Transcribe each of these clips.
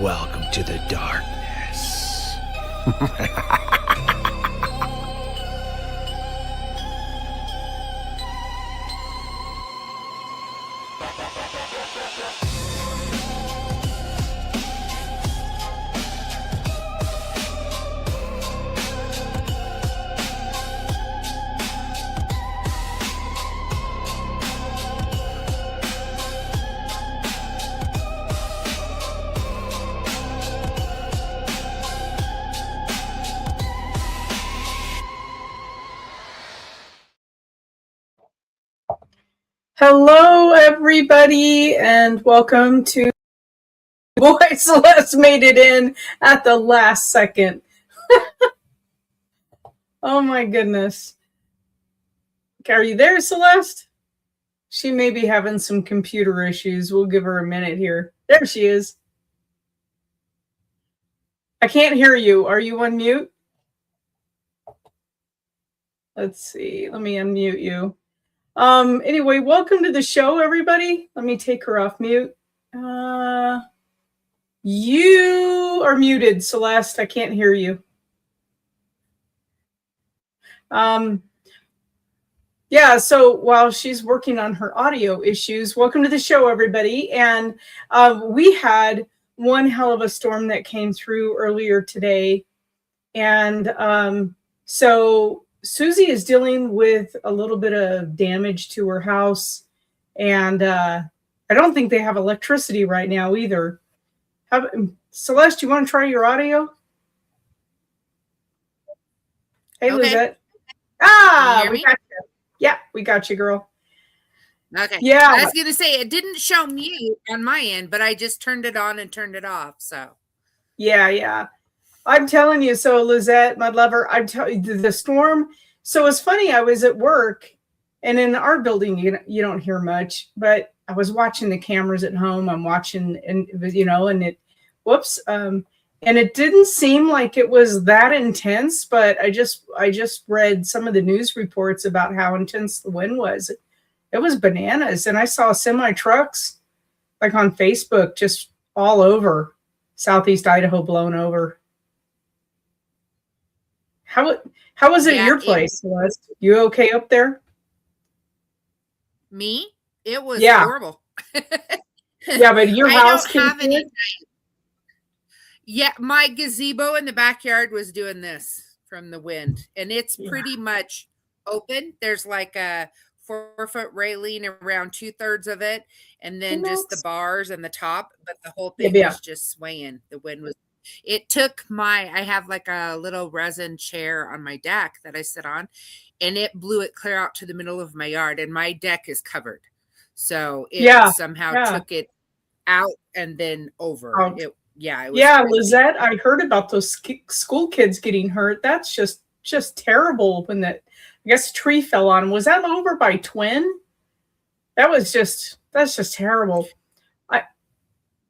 Welcome to the darkness. Hello, everybody, and welcome to Boy Celeste made it in at the last second. Oh my goodness. Okay, are you there, Celeste? She may be having some computer issues. We'll give her a minute here. There she is. I can't hear you. Are you on mute? Let's see. Let me unmute you. Anyway, welcome to the show, everybody. Let me take her off mute. You are muted, Celeste. I can't hear you. Yeah, so while she's working on her audio issues, welcome to the show, everybody. And we had one hell of a storm that came through earlier today. And so Susie is dealing with a little bit of damage to her house. And I don't think they have electricity right now either. Celeste, you want to try your audio? Hey, okay. Lizette. We got you. Yeah, we got you, girl. Okay. Yeah. I was going to say, it didn't show mute on my end, but I just turned it on and turned it off. So. Yeah. I'm telling you. So, Lizette, my lover, I'm telling you, the storm. So it's funny. I was at work, and in our building, you don't hear much, but I was watching the cameras at home. I'm watching, and and it didn't seem like it was that intense, but I just read some of the news reports about how intense the wind was. It was bananas. And I saw semi trucks like on Facebook just all over Southeast Idaho blown over. How was it at your place, Celeste? You okay up there? Me? It was horrible. Yeah, but your house don't have any. Yeah, my gazebo in the backyard was doing this from the wind, and it's pretty much open. There's like a 4-foot railing around 2/3 of it, and then just the bars and the top, but the whole thing was just swaying. The wind was, it took I have like a little resin chair on my deck that I sit on, and it blew it clear out to the middle of my yard, and my deck is covered. So it somehow took it out and then over. Lizette, I heard about those school kids getting hurt. That's just terrible. When I guess a tree fell on. Was that over by Twin? That's just terrible.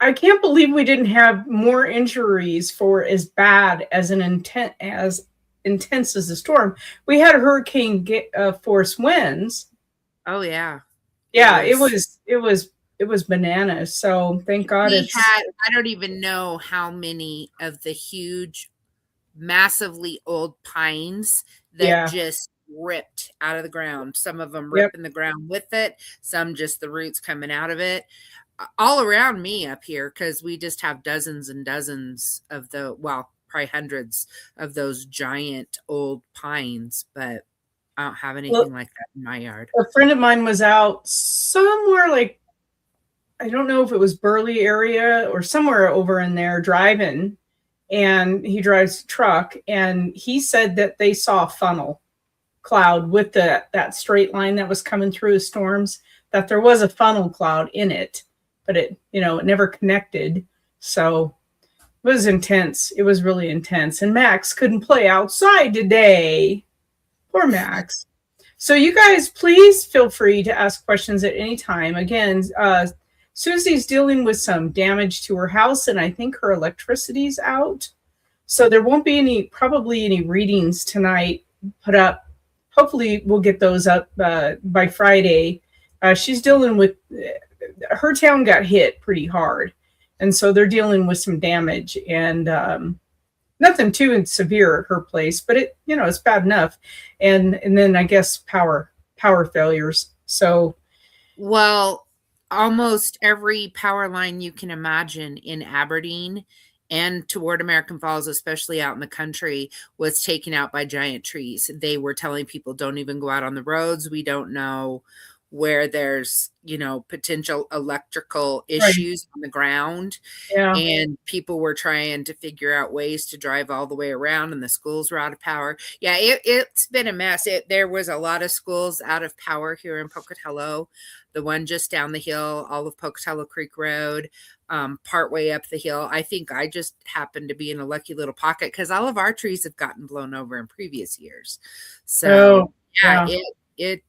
I can't believe we didn't have more injuries for as bad as intense as the storm. We had hurricane force winds. Oh yeah. Yeah, it was bananas. So thank God I don't even know how many of the huge, massively old pines that just ripped out of the ground. Some of them ripping the ground with it. Some just the roots coming out of it. All around me up here, because we just have dozens and dozens of probably hundreds of those giant old pines, but I don't have anything like that in my yard. A friend of mine was out somewhere like, I don't know if it was Burley area or somewhere over in there driving, and he drives a truck, and he said that they saw a funnel cloud with that straight line that was coming through the storms, that there was a funnel cloud in it, but it never connected. So it was intense. It was really intense. And Max couldn't play outside today. Poor Max. So you guys, please feel free to ask questions at any time. Again, Susie's dealing with some damage to her house, and I think her electricity's out. So there won't be probably any readings tonight put up. Hopefully we'll get those up by Friday. She's dealing with, her town got hit pretty hard. And so they're dealing with some damage, and nothing too severe at her place, but it's bad enough. And then I guess power failures. So, well, almost every power line you can imagine in Aberdeen and toward American Falls, especially out in the country, was taken out by giant trees. They were telling people, don't even go out on the roads. We don't know where there's, potential electrical right. issues on the ground. Yeah. And people were trying to figure out ways to drive all the way around, and the schools were out of power. Yeah, it's been a mess. There was a lot of schools out of power here in Pocatello. The one just down the hill, all of Pocatello Creek Road, partway up the hill. I think I just happened to be in a lucky little pocket because all of our trees have gotten blown over in previous years. So yeah. It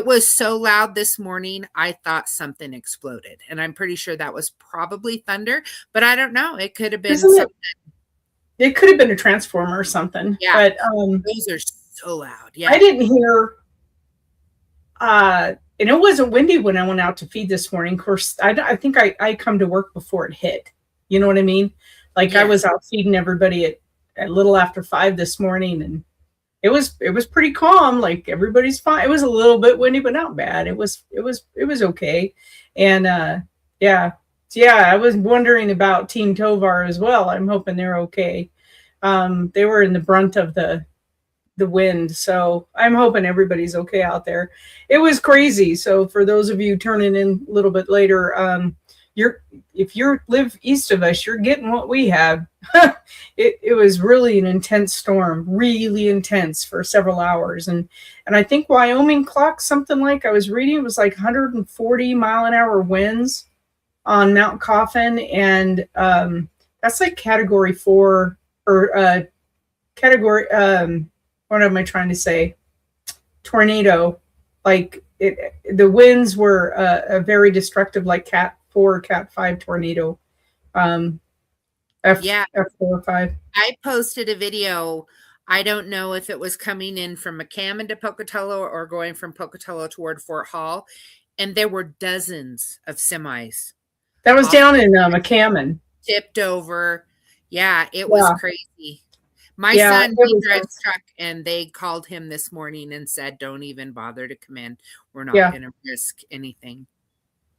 was so loud this morning. I thought something exploded, and I'm pretty sure that was probably thunder, but I don't know. It could have been something. It could have been a transformer or something. Yeah, but those are so loud. Yeah, I didn't hear. And it wasn't windy when I went out to feed this morning. Of course, I think I come to work before it hit. You know what I mean? Like I was out feeding everybody at a little after 5 this morning, and it was pretty calm. Like everybody's fine. It was a little bit windy, but not bad. It was okay. And I was wondering about Team Tovar as well. I'm hoping they're okay. They were in the brunt of the wind, so I'm hoping everybody's okay out there. It was crazy. So for those of you turning in a little bit later, if you live east of us, you're getting what we had. It was really an intense storm, really intense for several hours. And I think Wyoming clocked something like, I was reading, it was like 140 mile an hour winds on Mount Coffin. And that's like category 4 or category, what am I trying to say? Tornado. Like the winds were a very destructive, like Cat 4, Cat 5 tornado. F4 or 5. I posted a video. I don't know if it was coming in from McCammon to Pocatello or going from Pocatello toward Fort Hall, and there were dozens of semis. That was down in McCammon. Tipped over. Yeah, it was crazy. My son, he drives truck, and they called him this morning and said, don't even bother to come in. We're not going to risk anything.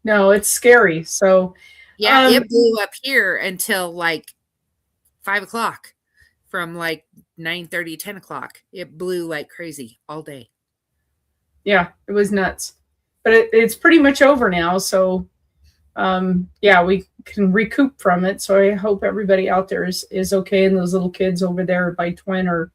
No, it's scary. So yeah, it blew up here until like 5 o'clock. From like 9:30, 10 o'clock. It blew like crazy all day. Yeah, it was nuts. But it's pretty much over now. So we can recoup from it. So I hope everybody out there is okay, and those little kids over there by Twin are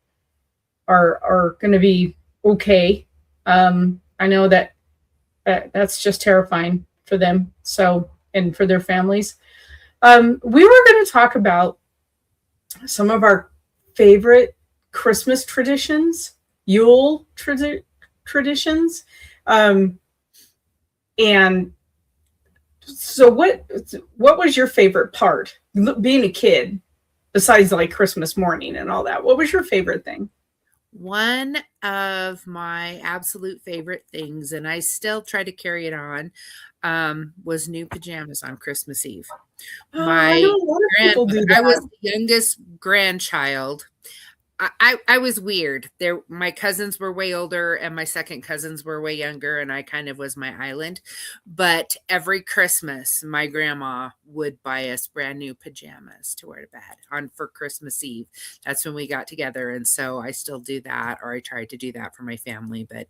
going to be okay. I know that's just terrifying for them. So, and for their families. We were going to talk about some of our favorite Christmas traditions, Yule traditions. And so what was your favorite part, being a kid, besides like Christmas morning and all that? What was your favorite thing? One of my absolute favorite things, and I still try to carry it on, was new pajamas on Christmas Eve. I was the youngest grandchild. I was weird. My cousins were way older, and my second cousins were way younger, and I kind of was my island. But every Christmas, my grandma would buy us brand new pajamas to wear to bed for Christmas Eve. That's when we got together, and so I still do that, or I try to do that for my family. But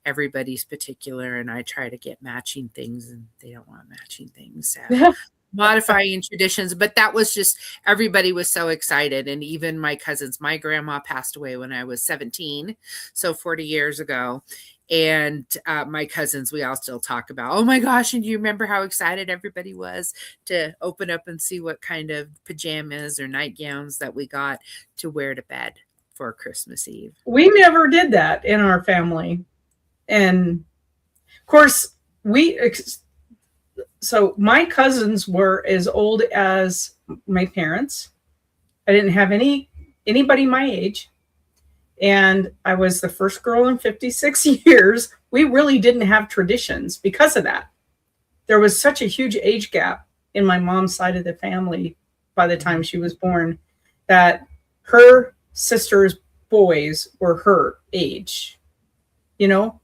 everybody's particular, and I try to get matching things, and they don't want matching things. So. Modifying traditions, but that was just, everybody was so excited. And even my cousins, my grandma passed away when I was 17, so 40 years ago. And my cousins, we all still talk about, oh my gosh, and do you remember how excited everybody was to open up and see what kind of pajamas or nightgowns that we got to wear to bed for Christmas Eve? We never did that in our family. And of course, so my cousins were as old as my parents. I didn't have anybody my age. And I was the first girl in 56 years. We really didn't have traditions because of that. There was such a huge age gap in my mom's side of the family by the time she was born that her sister's boys were her age. You know,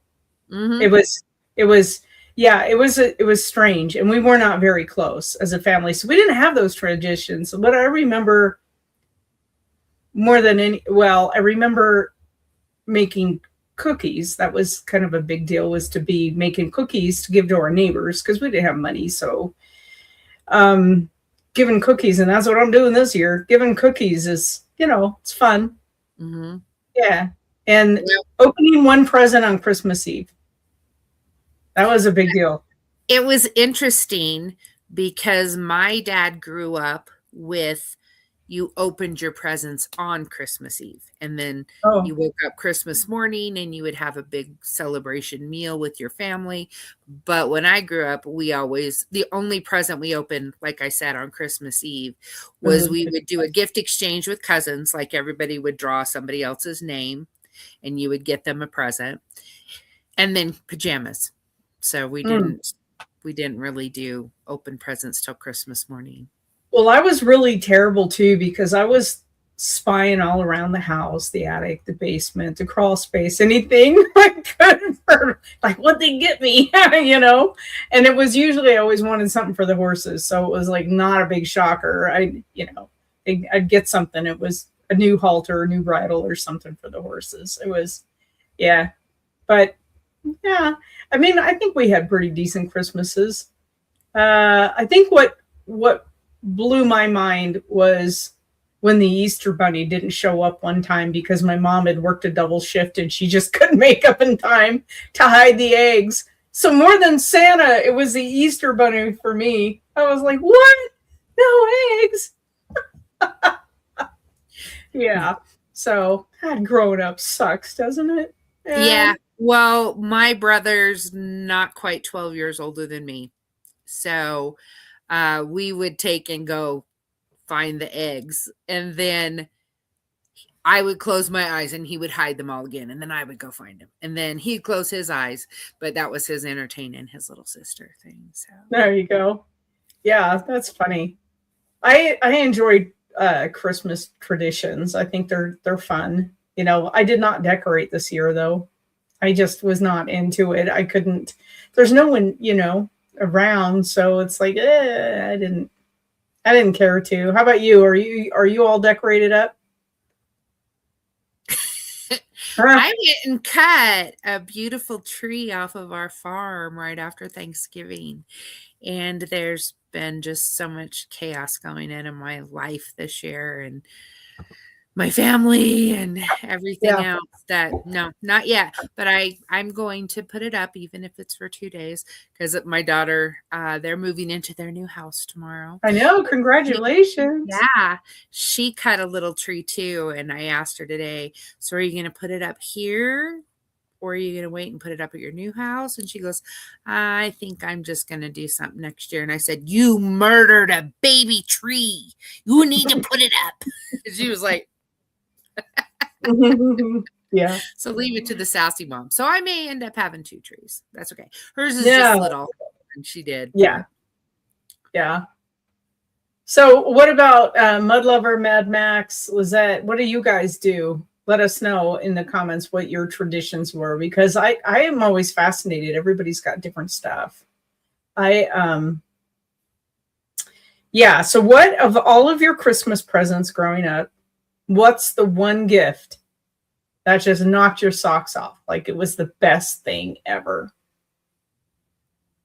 Mm-hmm. it was yeah, it was strange, and we were not very close as a family, so we didn't have those traditions. But I remember more than any, well, I remember making cookies. That was kind of a big deal, was to be making cookies to give to our neighbors because we didn't have money. So giving cookies, and that's what I'm doing this year. Giving cookies is, it's fun. Mm-hmm. Yeah. And opening one present on Christmas Eve. That was a big deal. It was interesting because my dad grew up with, you opened your presents on Christmas Eve, and then you woke up Christmas morning and you would have a big celebration meal with your family. But when I grew up, the only present we opened, like I said, on Christmas Eve was we would do a gift exchange with cousins. Like everybody would draw somebody else's name and you would get them a present, and then pajamas. So we didn't really do open presents till Christmas morning. Well, I was really terrible too, because I was spying all around the house, the attic, the basement, the crawl space, anything I could for, like, what they get me, And it was usually, I always wanted something for the horses, so it was like not a big shocker. I'd get something. It was a new halter, a new bridle, or something for the horses. It was, yeah, but yeah. I mean, I think we had pretty decent Christmases. I think what blew my mind was when the Easter Bunny didn't show up one time because my mom had worked a double shift and she just couldn't make up in time to hide the eggs. So more than Santa, it was the Easter Bunny for me. I was like, what? No eggs. Yeah. So growing up sucks, doesn't it? Yeah. Well, my brother's not quite 12 years older than me. So we would take and go find the eggs, and then I would close my eyes and he would hide them all again, and then I would go find them, and then he'd close his eyes, but that was his entertaining his little sister thing. So there you go. Yeah, that's funny. I enjoyed Christmas traditions. I think they're fun. I did not decorate this year though. I just was not into it. I couldn't. There's no one, around, so it's like I didn't care to. How about you? Are you all decorated up? I went and cut a beautiful tree off of our farm right after Thanksgiving, and there's been just so much chaos going in my life this year, and my family and everything else, that no, not yet, but I'm going to put it up, even if it's for 2 days, because my daughter, they're moving into their new house tomorrow. I know. Congratulations. Yeah. She cut a little tree too. And I asked her today, so are you going to put it up here, or are you going to wait and put it up at your new house? And she goes, I think I'm just going to do something next year. And I said, you murdered a baby tree. You need to put it up. She was like, yeah. So leave it to the sassy mom. So I may end up having 2 trees. That's okay. Hers is just little, and she did. Yeah. Yeah. So what about Mud Lover, Mad Max, Lizette? What do you guys do? Let us know in the comments what your traditions were, because I am always fascinated. Everybody's got different stuff. Yeah. So what, of all of your Christmas presents growing up, what's the one gift that just knocked your socks off? Like it was the best thing ever.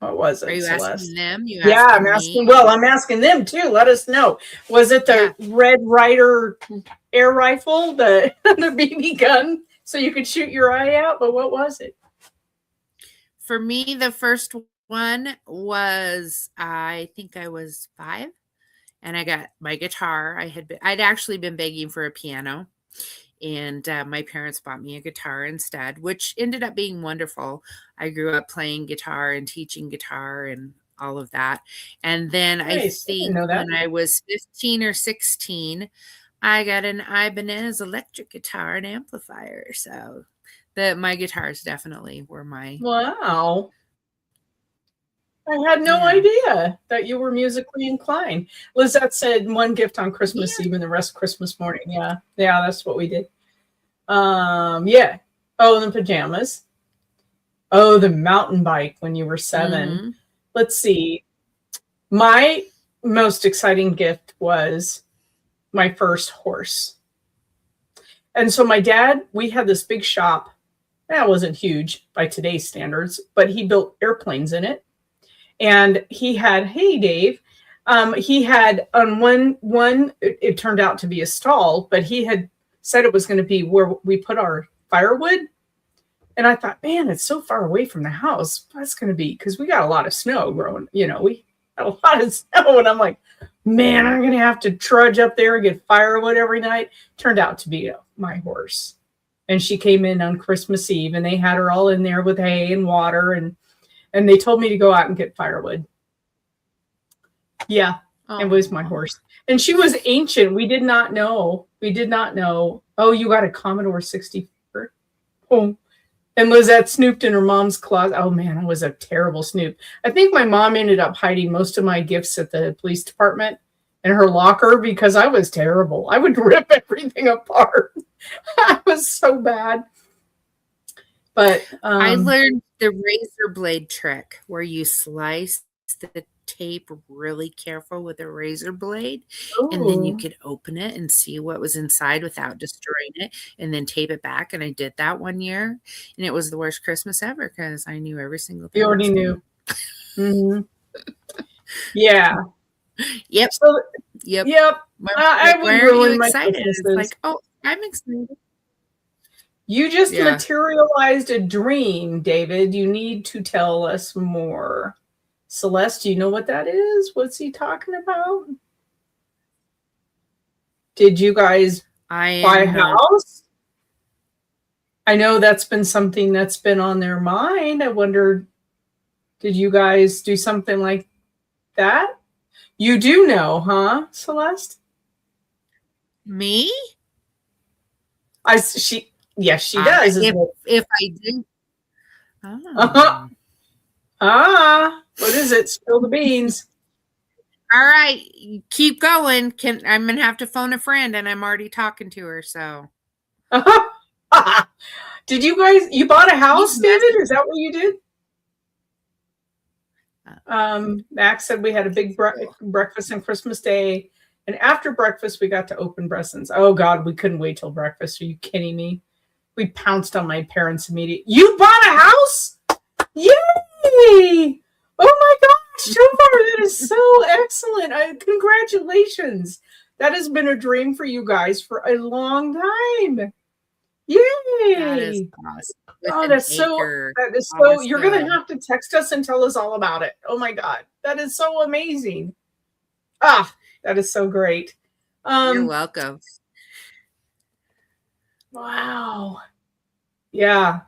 What was it? Are you Celeste? asking them? I'm asking. Well, I'm asking them too. Let us know. Was it the Red Ryder air rifle, the BB gun, so you could shoot your eye out? But what was it? For me, the first one was, I think I was 5, and I got my guitar. I'd actually been begging for a piano, and my parents bought me a guitar instead, which ended up being wonderful. I grew up playing guitar and teaching guitar and all of that. And then Nice. I think when I was 15 or 16, I got an Ibanez electric guitar and amplifier. So my guitars definitely were my... Wow. I had no Yeah. idea that you were musically inclined. Lizette said one gift on Christmas Yeah. Eve and the rest Christmas morning. Yeah. Yeah, that's what we did. Yeah. Oh, the pajamas. Oh, the mountain bike when you were 7. Mhm. Let's see. My most exciting gift was my first horse. And so my dad, we had this big shop. That wasn't huge by today's standards, but he built airplanes in it. And he had, hey Dave, he had on one it turned out to be a stall, but he had said it was going to be where we put our firewood. And I thought, man, it's so far away from the house. That's going to be because we got a lot of snow growing. You know, we had a lot of snow, and I'm like, man, I'm going to have to trudge up there and get firewood every night. Turned out to be my horse, and she came in on Christmas Eve, and they had her all in there with hay and water, and they told me to go out and get firewood. Yeah, it was my horse, and she was ancient. We did not know. Oh, you got a Commodore 64. Oh. And Lizette snooped in her mom's closet. Oh man, I was a terrible snoop. I think my mom ended up hiding most of my gifts at the police department in her locker because I was terrible. I would rip everything apart. I was so bad. But I learned the razor blade trick where you slice the tape really careful with a razor blade, and then you could open it and see what was inside without destroying it, and then tape it back. And I did that one year, and it was the worst Christmas ever because I knew every single thing. You already knew. Mm-hmm. Yeah. Yep. So, yep. I would ruin my excited. Christmases. It's like, oh, I'm excited. You just materialized a dream, David. You need to tell us more. Celeste, do you know what that is? What's he talking about? Did you guys buy a house? I know that's been something that's been on their mind. I wondered, did you guys do something like that? You do know, huh, Celeste? Me? Yes, she does. If I did. Oh. What is it? Spill the beans. All right, keep going. I'm gonna have to phone a friend, and I'm already talking to her. So, did you bought a house, David? Is that what you did? Max said we had a big breakfast on Christmas Day, and after breakfast we got to open presents. Oh God, we couldn't wait till breakfast. Are you kidding me? We pounced on my parents immediately. You bought a house? Yay! Oh my gosh, that is so excellent. Congratulations. That has been a dream for you guys for a long time. Yay! That is awesome. Oh, that is so you're gonna have to text us and tell us all about it. Oh my God. That is so amazing. That is so great. You're welcome. Wow. Yeah.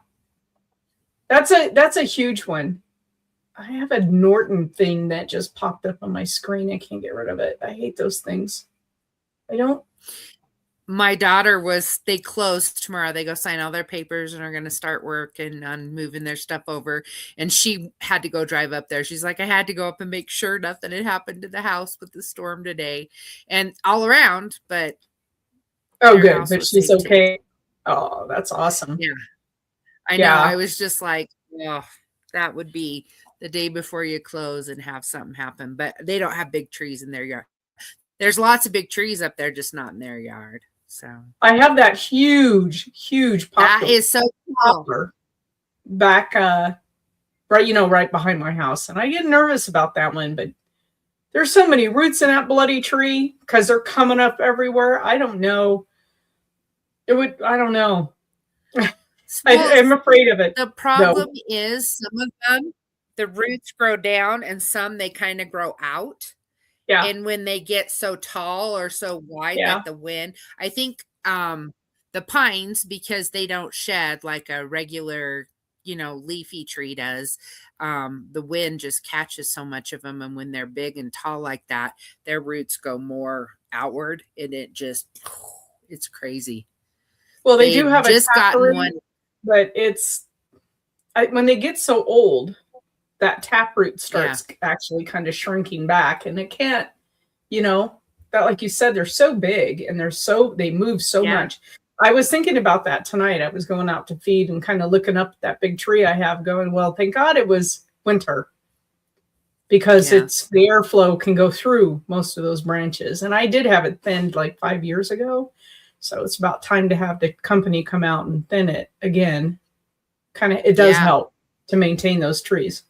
That's a huge one. I have a Norton thing that just popped up on my screen. I can't get rid of it. I hate those things. I don't. My daughter they closed tomorrow. They go sign all their papers and are going to start working on moving their stuff over. And she had to go drive up there. She's like, I had to go up and make sure nothing had happened to the house with the storm today and all around. But good. But she's okay. Too. Oh, that's awesome. Yeah. I know. I was just like, oh, that would be the day before you close and have something happen. But they don't have big trees in their yard. There's lots of big trees up there, just not in their yard. So I have that huge poplar. That is so poplar back right behind my house. And I get nervous about that one, but there's so many roots in that bloody tree because they're coming up everywhere. I don't know. I don't know. I'm afraid of it. The problem is some of them, the roots grow down and some they kind of grow out. Yeah. And when they get so tall or so wide that the wind, I think the pines, because they don't shed like a regular, leafy tree does, the wind just catches so much of them. And when they're big and tall like that, their roots go more outward and it's crazy. Well, they do have just gotten one, but when they get so old, that taproot starts actually kind of shrinking back, and it can't, that, like you said, they're so big and they move so much. I was thinking about that tonight. I was going out to feed and kind of looking up that big tree I have going, well, thank God it was winter, because the airflow can go through most of those branches. And I did have it thinned like 5 years ago. So it's about time to have the company come out and thin it again. It does help to maintain those trees.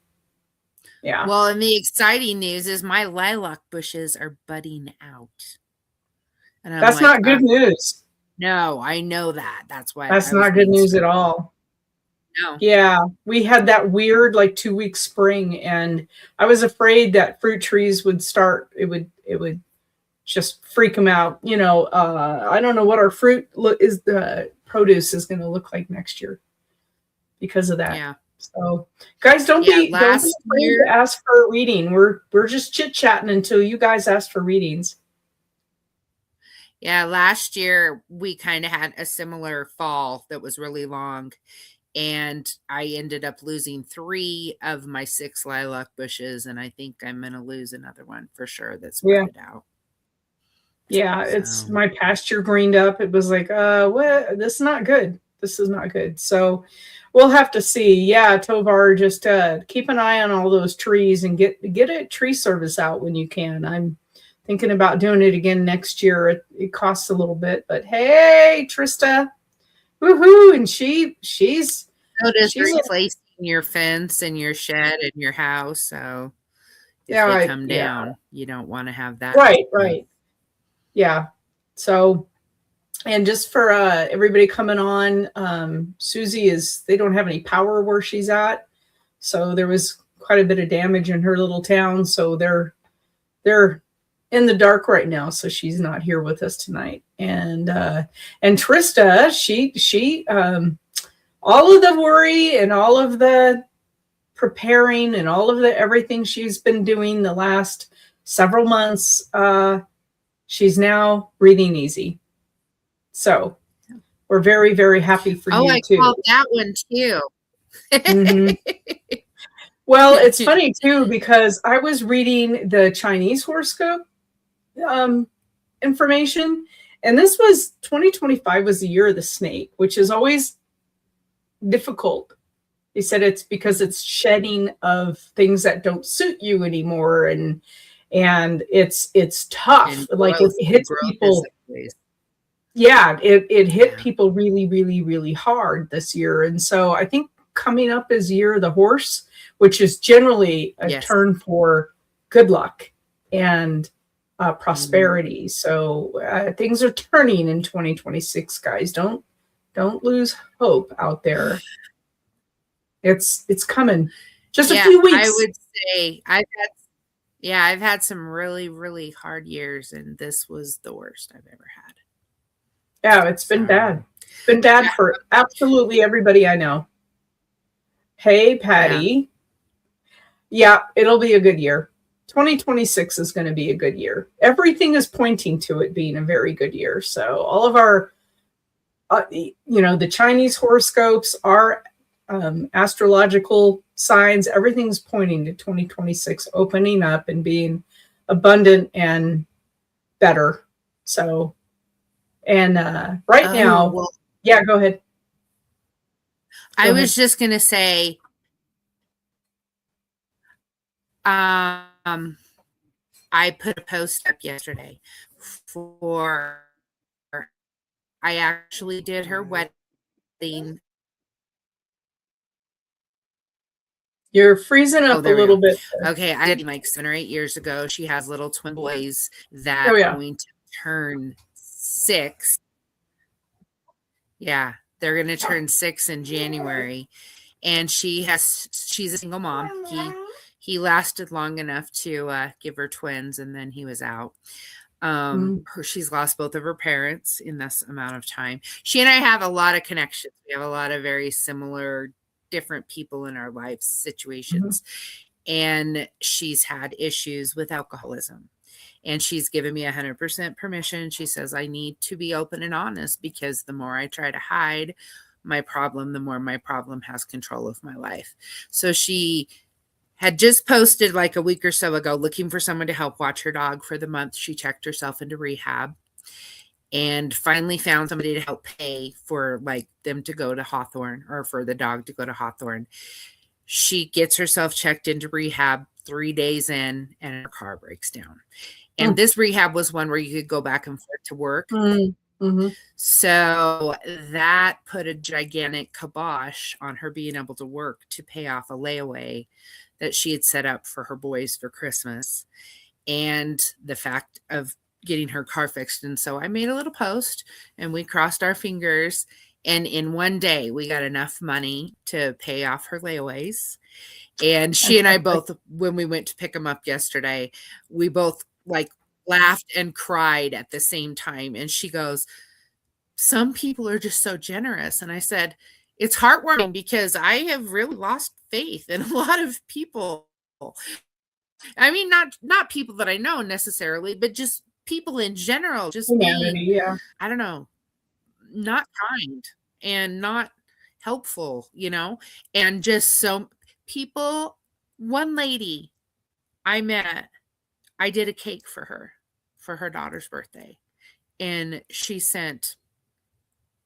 Yeah. Well, and the exciting news is my lilac bushes are budding out. And that's not good news. No, I know that. That's why. That's not good news at all. No. Yeah. We had that weird 2-week spring, and I was afraid that fruit trees would start, it would just freak them out. I don't know what our produce is going to look like next year because of that. Yeah. So, guys, don't be afraid to ask for a reading. We're just chit-chatting until you guys ask for readings. Yeah, last year we kind of had a similar fall that was really long, and I ended up losing 3 of my 6 lilac bushes, and I think I'm going to lose another one for sure that's budded out. Yeah, it's my pasture greened up. It was like, what? This is not good. This is not good. So we'll have to see. Yeah, Tovar, just keep an eye on all those trees and get a tree service out when you can. I'm thinking about doing it again next year. It costs a little bit, but hey, Trista, woohoo! And she's replacing your fence and your shed and your house. So if they come down, you don't want to have that. Right. Yeah. So, and just for everybody coming on, Susie they don't have any power where she's at. So there was quite a bit of damage in her little town. So they're in the dark right now. So she's not here with us tonight. And Trista, she all of the worry and all of the preparing and all of the everything she's been doing the last several months, she's now breathing easy. So we're very, very happy for you too. I called that one too. Mm-hmm. Well, it's funny too, because I was reading the Chinese horoscope information, and this was 2025 was the year of the snake, which is always difficult. They said it's because it's shedding of things that don't suit you anymore, and it's tough. It hits people. Yeah, it hit people really, really, really hard this year. And so I think coming up is year of the horse, which is generally a turn for good luck and prosperity. So things are turning in 2026, guys. Don't lose hope out there. It's coming. Just a few weeks. I would say I've had some really, really hard years, and this was the worst I've ever had. Yeah, it's been bad. It's been bad for absolutely everybody I know. Hey, Patty. Yeah, it'll be a good year. 2026 is going to be a good year. Everything is pointing to it being a very good year. So all of our, the Chinese horoscopes, our astrological signs, everything's pointing to 2026 opening up and being abundant and better. So, and now, go ahead. I was just going to say, I put a post up yesterday I actually did her wedding. You're freezing up a little bit. Okay, I did 7 or 8 years ago. She has little twin boys that are going to turn 6. Yeah, they're going to turn 6 in January. And she's a single mom. He lasted long enough to give her twins, and then he was out. She's lost both of her parents in this amount of time. She and I have a lot of connections. We have a lot of very similar, different people in our life situations. And she's had issues with alcoholism. And she's given me 100% permission. She says, I need to be open and honest, because the more I try to hide my problem, the more my problem has control of my life. So she had just posted like a week or so ago looking for someone to help watch her dog for the month. She checked herself into rehab and finally found somebody to help pay for like them to go to Hawthorne or for the dog to go to Hawthorne. She gets herself checked into rehab 3 days in and her car breaks down. And this rehab was one where you could go back and forth to work. Mm-hmm. So that put a gigantic kibosh on her being able to work to pay off a layaway that she had set up for her boys for Christmas and the fact of getting her car fixed. And so I made a little post and we crossed our fingers. And in one day, we got enough money to pay off her layaways. And she and I both, when we went to pick them up yesterday, we both like laughed and cried at the same time. And she goes, some people are just so generous. And I said, it's heartwarming because I have really lost faith in a lot of people. I mean, not people that I know necessarily, but just people in general, just being, I don't know, not kind and not helpful, you know, and just so people, one lady I met, I did a cake for her daughter's birthday, and she sent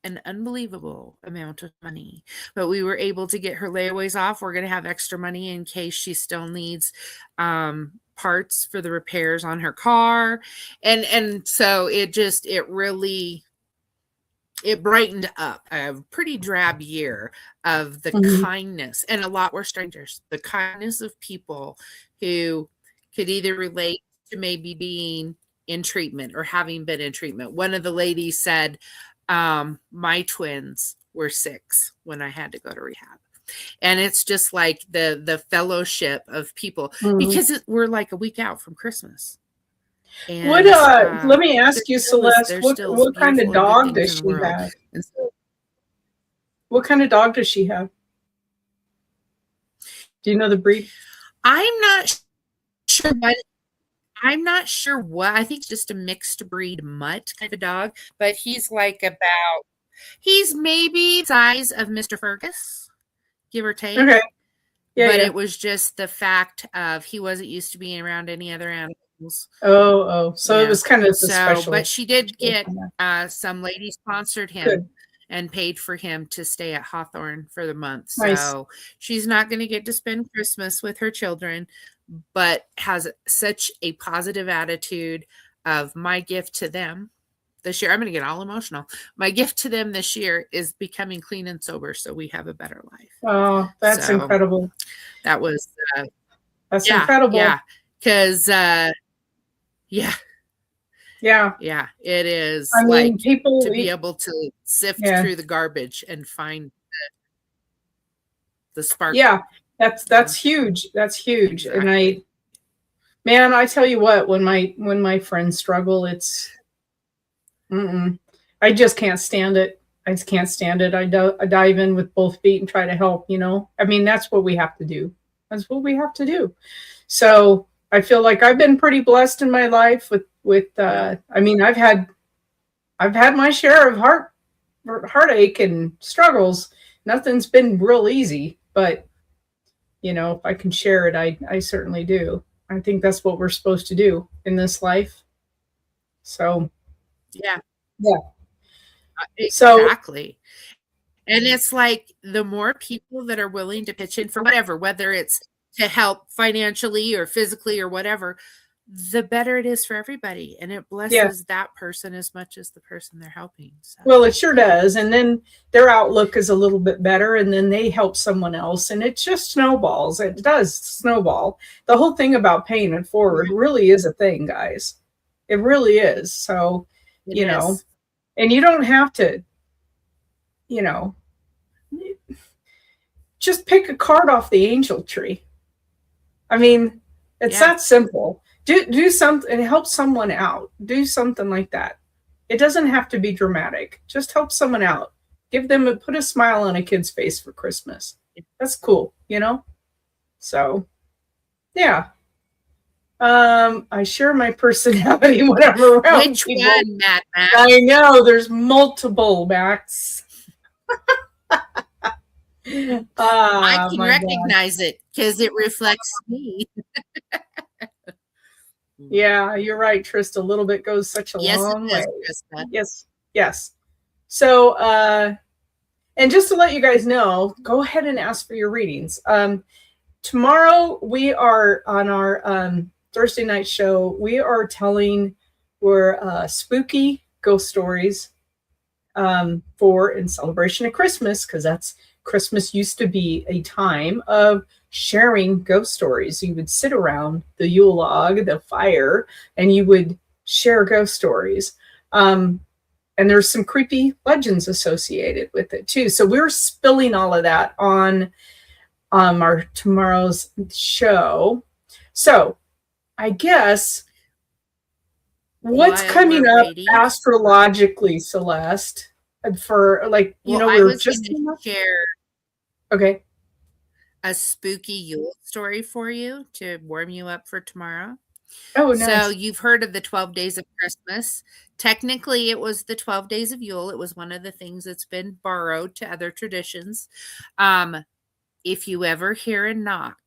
an unbelievable amount of money, but we were able to get her layaways off. We're going to have extra money in case she still needs parts for the repairs on her car. And so it really, it brightened up a pretty drab year of the kindness, and a lot were strangers, the kindness of people who could either relate to maybe being in treatment or having been in treatment. One of the ladies said, my twins were 6 when I had to go to rehab. And it's just like the fellowship of people because we're like a week out from Christmas. And, what let me ask you, Celeste, what kind of dog does she have? What kind of dog does she have? Do you know the breed? I'm not sure what. I think it's just a mixed breed mutt kind of dog, but he's like he's maybe the size of Mr. Fergus, give or take. Okay. Yeah, but it was just the fact of he wasn't used to being around any other animals. So it was kind of special. But she did get some lady sponsored him and paid for him to stay at Hawthorne for the month. Nice. So she's not going to get to spend Christmas with her children, but has such a positive attitude of my gift to them this year. I'm going to get all emotional. My gift to them this year is becoming clean and sober so we have a better life. Oh, that's incredible. That was that's incredible. Yeah. Because yeah, it is. I mean, people to be able to sift through the garbage and find the spark. Yeah, that's huge. That's huge. Exactly. And I tell you what, when my friends struggle, it's I just can't stand it. I just can't stand it. I dive in with both feet and try to help, you know. I mean, that's what we have to do. That's what we have to do. So I feel like I've been pretty blessed in my life with I mean, I've had my share of heartache and struggles. Nothing's been real easy, but you know, if I can share it, I certainly do. I think that's what we're supposed to do in this life. So yeah. Exactly. And it's like the more people that are willing to pitch in for whatever, whether it's to help financially or physically or whatever, the better it is for everybody. And it blesses that person as much as the person they're helping. So. Well, it sure does. And then their outlook is a little bit better, and then they help someone else, and it just snowballs. It does snowball. The whole thing about paying it forward really is a thing, guys. It really is. So, you know, and you don't have to, you know, just pick a card off the angel tree. I mean, it's that simple. Do something and help someone out. Do something like that. It doesn't have to be dramatic. Just help someone out. Put a smile on a kid's face for Christmas. That's cool, you know? So, yeah. I share my personality when I'm around. Which one, Matt? I know there's multiple, Max. I Ah, can my God. recognize it because it reflects me. Yeah, you're right, Trista. A little bit goes such a Yes, it long way. is, Krista. Yes, yes. So, and just to let you guys know, go ahead and ask for your readings. Tomorrow we are on our Thursday night show. We are telling we're spooky ghost stories for in celebration of Christmas, because that's Christmas used to be a time of sharing ghost stories. You would sit around the Yule log, the fire, and you would share ghost stories. And there's some creepy legends associated with it too. So we're spilling all of that on our tomorrow's show. So I guess what's While coming we're up waiting, astrologically, Celeste, for like, well, we I were was going just to share okay. a spooky Yule story for you to warm you up for tomorrow. Oh, So nice. you've heard of the 12 days of Christmas. Technically, it was the 12 days of Yule. It was one of the things that's been borrowed to other traditions. If you ever hear a knock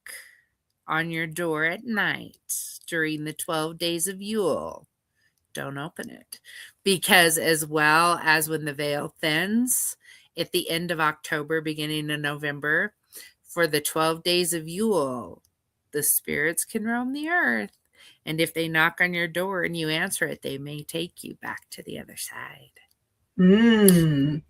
on your door at night during the 12 days of Yule, don't open it. Because as well as when the veil thins at the end of October, beginning of November, for the 12 days of Yule, the spirits can roam the earth. And if they knock on your door and you answer it, they may take you back to the other side. Mm.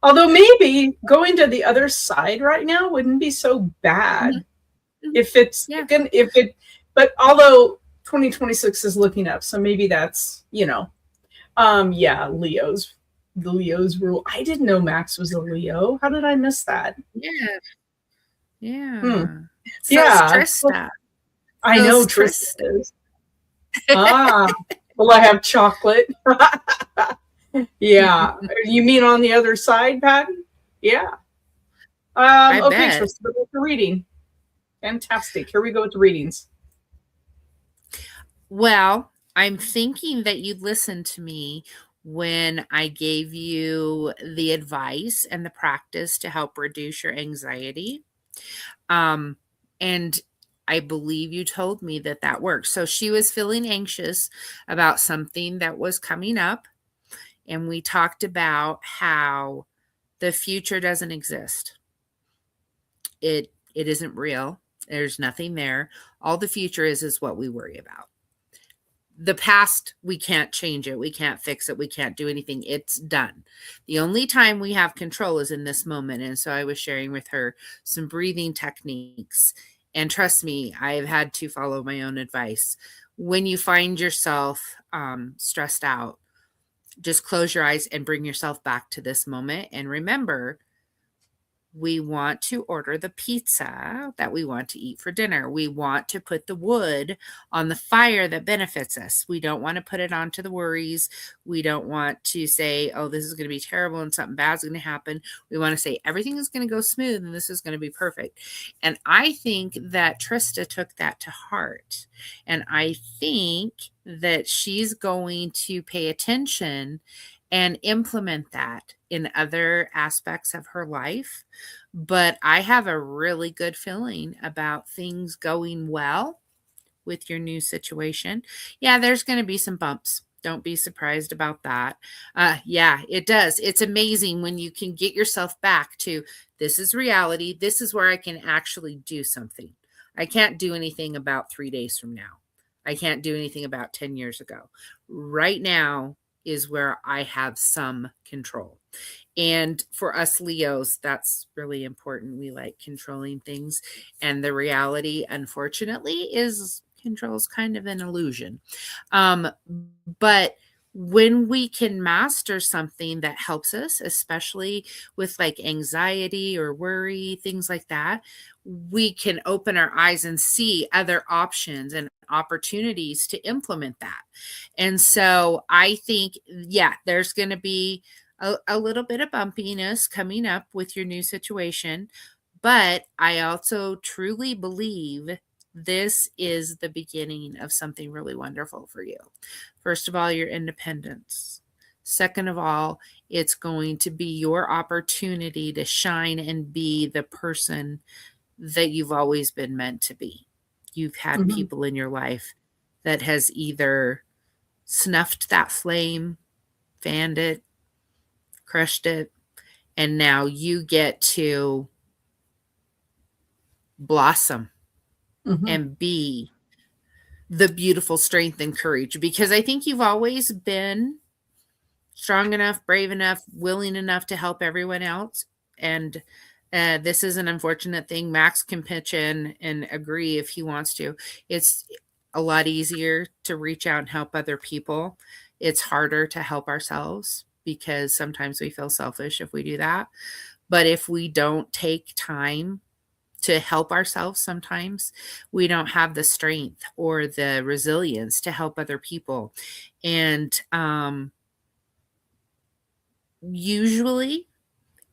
Although maybe going to the other side right now wouldn't be so bad. Mm-hmm. If it's Yeah. if it, but although 2026 is looking up, so maybe that's yeah, the Leo's rule. I didn't know Max was a Leo. How did I miss that? Yeah. Yeah. So's Yeah, Trista. I know So's Tristan Trista. is. Will I have chocolate? Yeah. You mean on the other side, Patton? Yeah. I Okay, bet. Tristan, with the reading. Fantastic. Here we go with the readings. Well, I'm thinking that you listened to me when I gave you the advice and the practice to help reduce your anxiety. And I believe you told me that that works. So she was feeling anxious about something that was coming up. And we talked about how the future doesn't exist. It isn't real. There's nothing there. All the future is what we worry about. The past, we can't change it. We can't fix it. We can't do anything. It's done. The only time we have control is in this moment. And so I was sharing with her some breathing techniques. And trust me, I've had to follow my own advice. When you find yourself stressed out, just close your eyes and bring yourself back to this moment. And remember, we want to order the pizza that we want to eat for dinner. We want to put the wood on the fire that benefits us. We don't want to put it onto the worries. We don't want to say, oh, this is going to be terrible and something bad's going to happen. We want to say everything is going to go smooth and this is going to be perfect. And I think that Trista took that to heart. And I think that she's going to pay attention and implement that in other aspects of her life. But I have a really good feeling about things going well with your new situation. Yeah, there's going to be some bumps. Don't be surprised about that. Yeah, it does. It's amazing when you can get yourself back to this is reality. This is where I can actually do something. I can't do anything about 3 days from now. I can't do anything about 10 years ago. Right now is where I have some control. And for us Leos, that's really important. We like controlling things. And the reality, unfortunately, is control is kind of an illusion. But when we can master something that helps us, especially with like anxiety or worry, things like that, we can open our eyes and see other options and opportunities to implement that. And so I think, yeah, there's going to be a little bit of bumpiness coming up with your new situation. But I also truly believe this is the beginning of something really wonderful for you. First of all, your independence. Second of all, it's going to be your opportunity to shine and be the person that you've always been meant to be. You've had people in your life that has either snuffed that flame, fanned it, crushed it, and now you get to blossom and be the beautiful strength and courage, because I think you've always been strong enough, brave enough, willing enough to help everyone else. And this is an unfortunate thing. Max can pitch in and agree if he wants to. It's a lot easier to reach out and help other people. It's harder to help ourselves because sometimes we feel selfish if we do that. But if we don't take time to help ourselves, sometimes we don't have the strength or the resilience to help other people. And usually,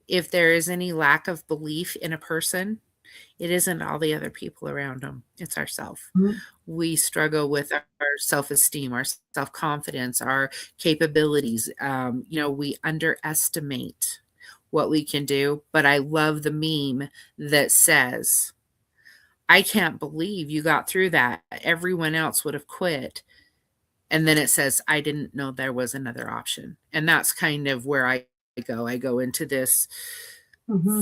if there is any lack of belief in a person, it isn't all the other people around them, it's ourselves. We struggle with our self-esteem, our self-confidence, our capabilities. We underestimate what we can do. But I love the meme that says, I can't believe you got through that. Everyone else would have quit. And then it says, I didn't know there was another option. And that's kind of where I go. I go into this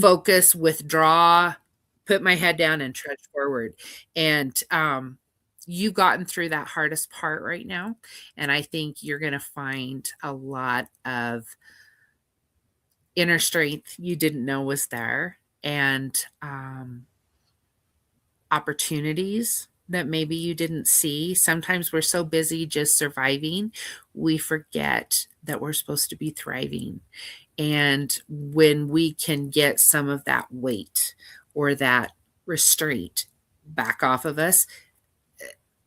focus, withdraw, put my head down and trudge forward. And you've gotten through that hardest part right now. And I think you're going to find a lot of inner strength you didn't know was there, and opportunities that maybe you didn't see. Sometimes we're so busy just surviving, we forget that we're supposed to be thriving. And when we can get some of that weight or that restraint back off of us,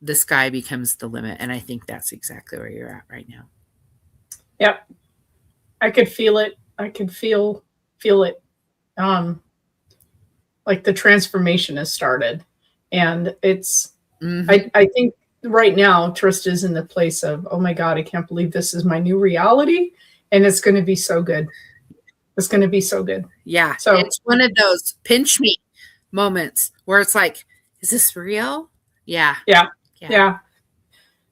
the sky becomes the limit. And I think that's exactly where you're at right now. Yep. I could feel it. I could feel it. Like the transformation has started. And it's, I think right now, Trista's in the place of, oh my God, I can't believe this is my new reality. And it's going to be so good. It's going to be so good. Yeah. So it's one of those pinch me moments where it's like, is this real? Yeah. Yeah.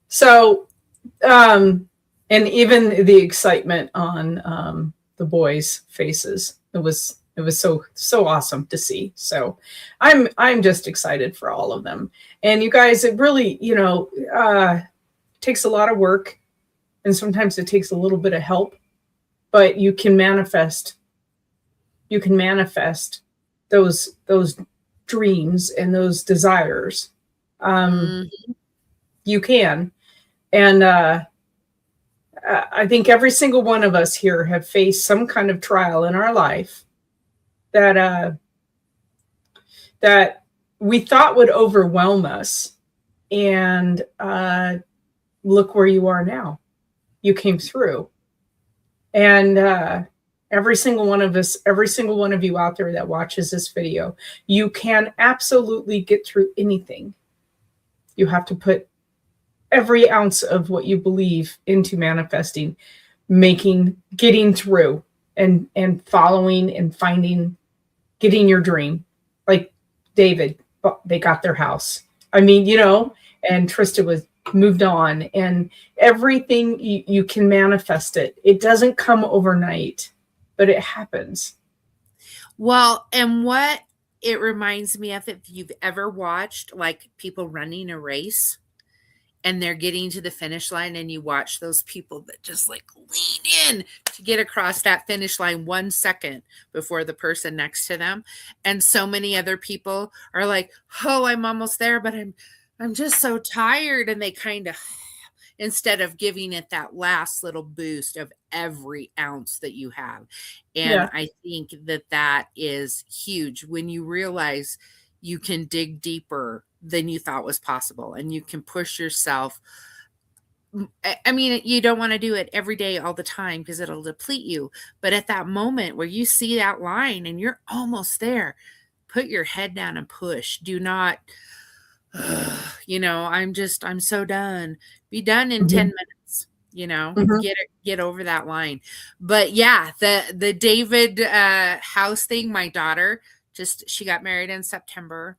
So, and even the excitement on the boys' faces, it was so awesome to see. So I'm just excited for all of them. And you guys, it really, takes a lot of work, and sometimes it takes a little bit of help, but you can manifest those dreams and those desires. You can. And I think every single one of us here have faced some kind of trial in our life that we thought would overwhelm us. And look where you are now. You came through. And every single one of us, every single one of you out there that watches this video, you can absolutely get through anything. You have to put every ounce of what you believe into manifesting, getting through and following and finding, getting your dream. Like David, they got their house. I mean, and Trista was moved on, and everything you can manifest it. It doesn't come overnight, but it happens. Well, and what it reminds me of, if you've ever watched like people running a race and they're getting to the finish line, and you watch those people that just like lean in to get across that finish line 1 second before the person next to them. And so many other people are like, oh, I'm almost there, but I'm just so tired. And they kind of, instead of giving it that last little boost of every ounce that you have. And I think that is huge when you realize you can dig deeper than you thought was possible, and you can push yourself. I mean, you don't want to do it every day all the time because it'll deplete you. But at that moment where you see that line and you're almost there, put your head down and push. Do not, I'm so done. Be done in 10 minutes. Mhm. get over that line. But yeah, the David house thing, my daughter she got married in September.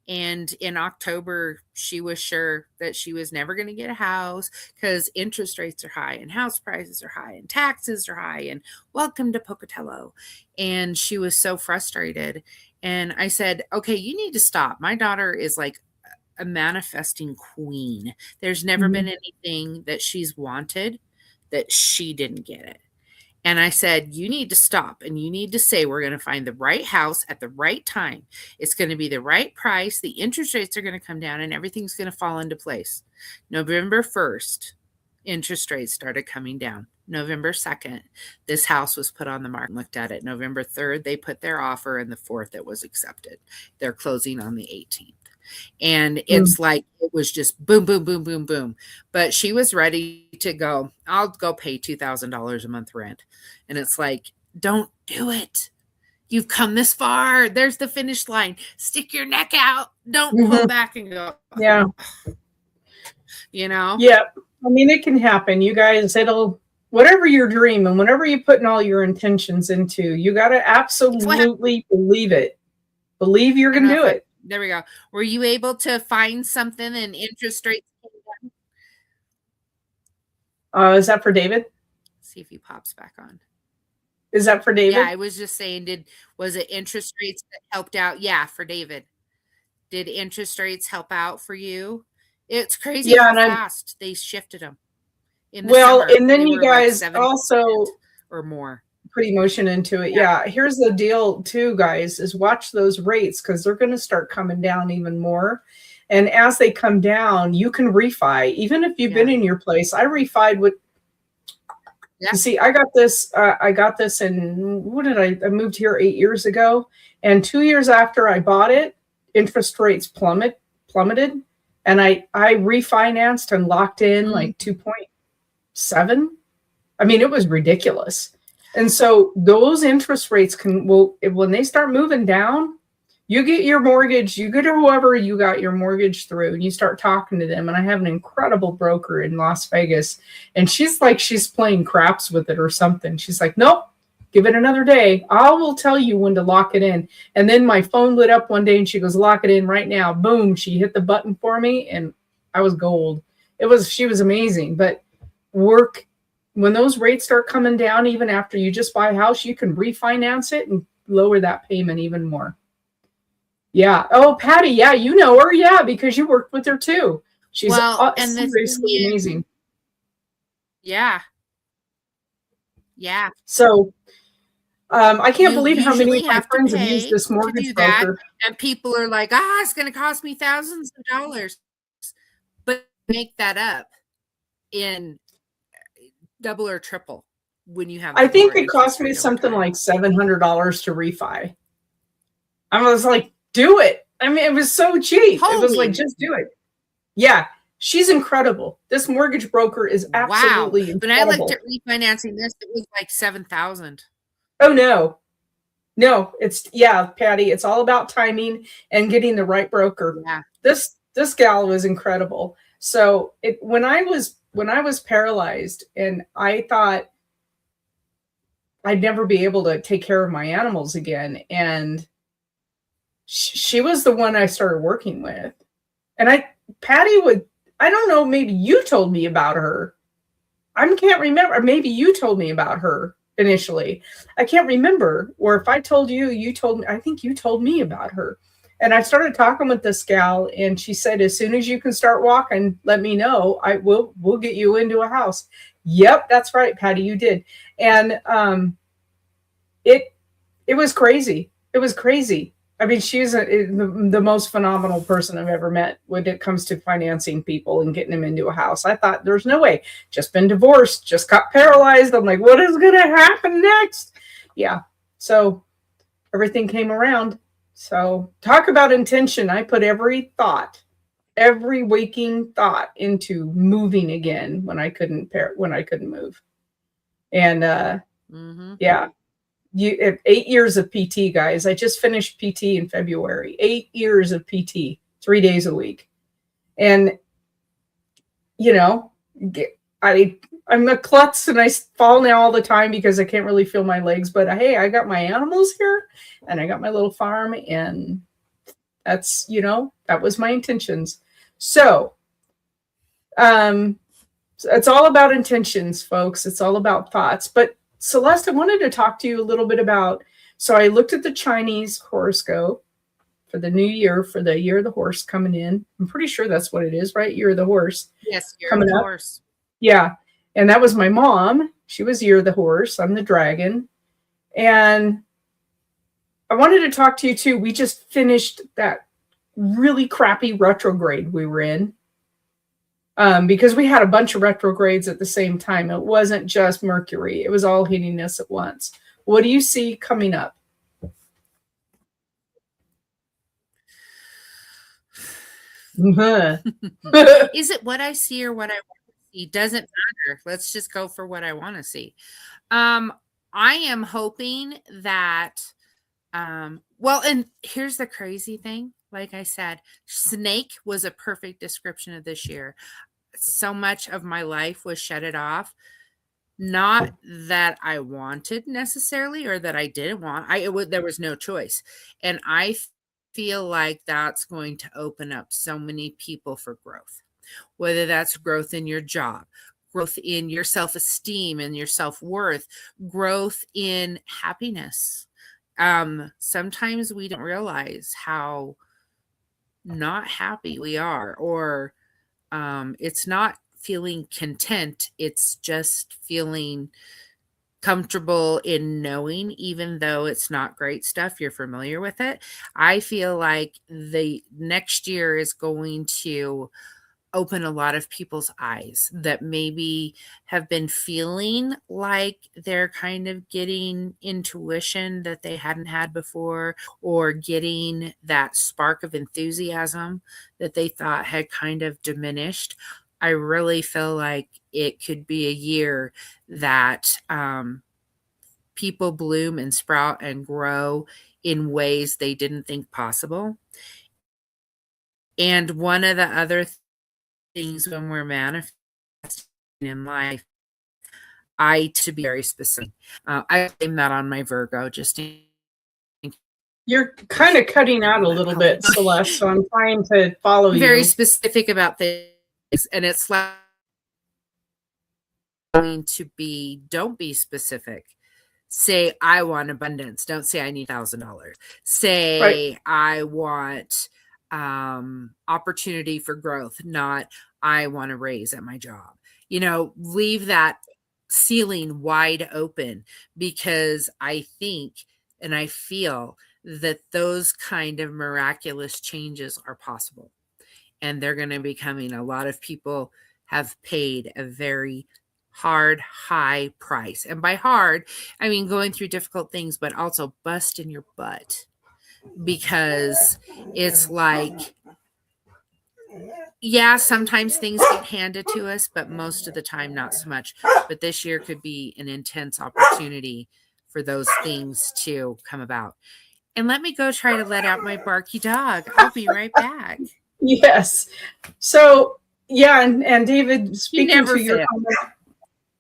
And in October, she was sure that she was never going to get a house because interest rates are high and house prices are high and taxes are high and welcome to Pocatello. And she was so frustrated. And I said, okay, you need to stop. My daughter is like a manifesting queen. There's never been anything that she's wanted that she didn't get it. And I said, you need to stop and you need to say, we're going to find the right house at the right time. It's going to be the right price. The interest rates are going to come down and everything's going to fall into place. November 1st, interest rates started coming down. November 2nd, this house was put on the market and looked at it. November 3rd, they put their offer, and the 4th, it was accepted. They're closing on the 18th. And it's like, it was just boom, boom, boom, boom, boom. But she was ready to go, I'll go pay $2,000 a month rent. And it's like, don't do it. You've come this far. There's the finish line. Stick your neck out. Don't pull back and go. Yeah. Yeah. I mean, it can happen. You guys, whatever your dream and whatever you put in all your intentions into, you got to absolutely believe it. Believe you're going to do it. There we go. Were you able to find something and interest rates? Is that for David? See if he pops back on. Is that for David? Yeah, I was just saying, was it interest rates that helped out? Yeah, for David. Did interest rates help out for you? It's crazy how fast they shifted them. In the summer, and then you guys like also or more put emotion into it. Yeah. Here's the deal too, guys, is watch those rates because they're going to start coming down even more. And as they come down, you can refi. Even if you've been in your place, I refied with. You see, I got this in, I moved here 8 years ago. And 2 years after I bought it, interest rates plummeted. And I refinanced and locked in like 2.7. I mean, it was ridiculous. And so those interest rates when they start moving down, you get your mortgage, you get whoever you got your mortgage through, and you start talking to them. And I have an incredible broker in Las Vegas, and she's playing craps with it or something. She's like, nope, give it another day. I will tell you when to lock it in. And then my phone lit up one day and she goes, lock it in right now. Boom. She hit the button for me and I was gold. She was amazing. But when those rates start coming down, even after you just buy a house, you can refinance it and lower that payment even more. Yeah. Oh, Patty. Yeah. You know her. Yeah. Because you worked with her too. She's seriously amazing. Yeah. Yeah. So I can't believe how many of my friends have used this mortgage broker. And people are like, it's going to cost me thousands of dollars. But make that up in double or triple when you have. I think it cost me something like $700 to refi. I was like, do it. I mean, it was so cheap. It was like, just do it. Yeah. She's incredible. This mortgage broker is absolutely incredible. When I looked at refinancing this, it was like $7,000. Oh, no. No, Patty, it's all about timing and getting the right broker. Yeah. This gal was incredible. So when I was paralyzed and I thought I'd never be able to take care of my animals again, and she was the one I started working with. And Patty I don't know, maybe you told me about her. I can't remember. Maybe you told me about her initially. I can't remember. Or if I told you, you told me. I think you told me about her. And I started talking with this gal, and she said, as soon as you can start walking, let me know. We'll get you into a house. Yep, that's right, Patty, you did. And it was crazy. It was crazy. I mean, she's the most phenomenal person I've ever met when it comes to financing people and getting them into a house. I thought there's no way. Just been divorced, just got paralyzed. I'm like, what is going to happen next? Yeah. So everything came around. So talk about intention. I put every waking thought into moving again when I couldn't move. And yeah. 8 years of PT, guys. I just finished PT in February. 8 years of PT, 3 days a week. And, I'm a klutz and I fall now all the time because I can't really feel my legs. But hey, I got my animals here and I got my little farm, and that's, that was my intentions. So, it's all about intentions, folks. It's all about thoughts. But Celeste, I wanted to talk to you a little bit about, so I looked at the Chinese horoscope for the new year, for the year of the horse coming in. I'm pretty sure that's what it is, right? Year of the horse. Yes, year coming of the up. horse. Yeah. And that was my mom. She was year of the horse. I'm the dragon. And I wanted to talk to you too. We just finished that really crappy retrograde we were in. Because we had a bunch of retrogrades at the same time. It wasn't just Mercury. It was all hitting us at once. What do you see coming up? Is it what I see or what I want to see? Doesn't matter. Let's just go for what I want to see. I am hoping that, well, and here's the crazy thing. Like I said, snake was a perfect description of this year. So much of my life was shut off. Not that I wanted necessarily or that I didn't want. There was no choice. And I feel like that's going to open up so many people for growth, whether that's growth in your job, growth in your self-esteem and your self-worth, growth in happiness. Sometimes we don't realize how not happy we are, or it's not feeling content. It's just feeling comfortable in knowing, even though it's not great stuff, you're familiar with it. I feel like the next year is going to open a lot of people's eyes that maybe have been feeling like they're kind of getting intuition that they hadn't had before, or getting that spark of enthusiasm that they thought had kind of diminished. I really feel like it could be a year that people bloom and sprout and grow in ways they didn't think possible. And one of the other things when we're manifesting in life, to be very specific, I blame that on my Virgo. You're kind of cutting out a little bit, Celeste, so I'm trying to follow you. Very specific about things, and it's like going to be, don't be specific. Say, I want abundance. Don't say I need $1,000. Say, right. I want opportunity for growth, not I want to raise at my job. Leave that ceiling wide open, because I think and I feel that those kind of miraculous changes are possible, and they're going to be coming. A lot of people have paid a very high price. And by hard, I mean going through difficult things, but also busting your butt, because it's like, yeah, sometimes things get handed to us, but most of the time, not so much. But this year could be an intense opportunity for those things to come about. And let me go try to let out my barky dog. I'll be right back. Yes. So, yeah, and David, speaking to your comment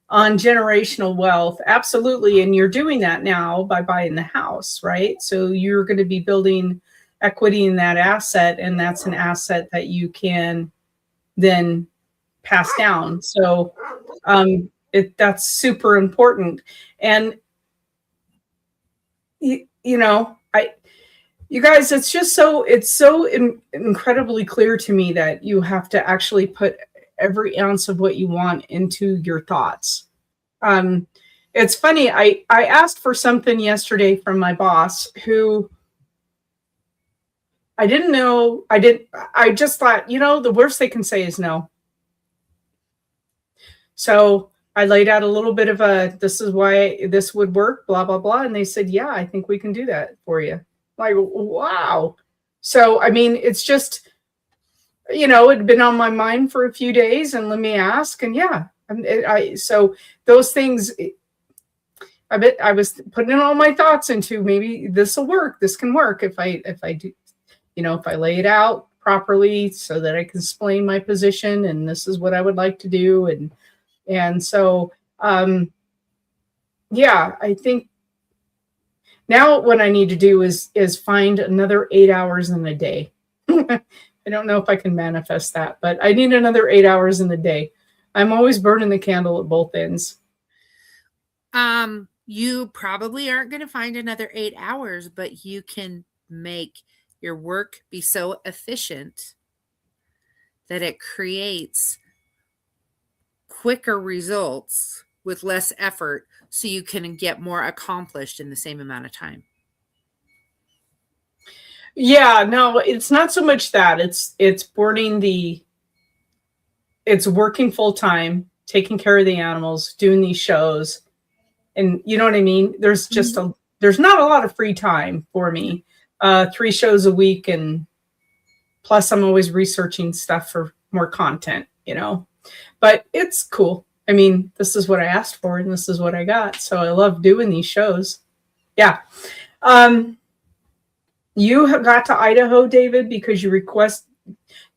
on generational wealth, absolutely. And you're doing that now by buying the house, right? So you're going to be building equity in that asset, and that's an asset that you can then pass down. So that's super important. And you guys, it's just so incredibly clear to me that you have to actually put every ounce of what you want into your thoughts. It's funny. I asked for something yesterday from my boss, who I didn't know. I just thought, the worst they can say is no. So I laid out a little bit of this is why this would work, blah, blah, blah. And they said, yeah, I think we can do that for you. Like, wow. So, I mean, it's just, it'd been on my mind for a few days, and let me ask. And yeah, so those things, I was putting all my thoughts into, maybe this will work. This can work if I do, if I lay it out properly so that I can explain my position, and this is what I would like to do. And And so, yeah, I think now what I need to do is find another 8 hours in a day. I don't know if I can manifest that, but I need another 8 hours in the day. I'm always burning the candle at both ends. You probably aren't going to find another 8 hours, but you can make your work be so efficient that it creates quicker results with less effort, so you can get more accomplished in the same amount of time. Yeah, no, it's not so much that. It's working full time, taking care of the animals, doing these shows. And you know what I mean? There's just there's not a lot of free time for me. 3 shows a week, and plus I'm always researching stuff for more content, but it's cool. I mean, this is what I asked for and this is what I got. So I love doing these shows. Yeah. You have got to Idaho, David, because you requested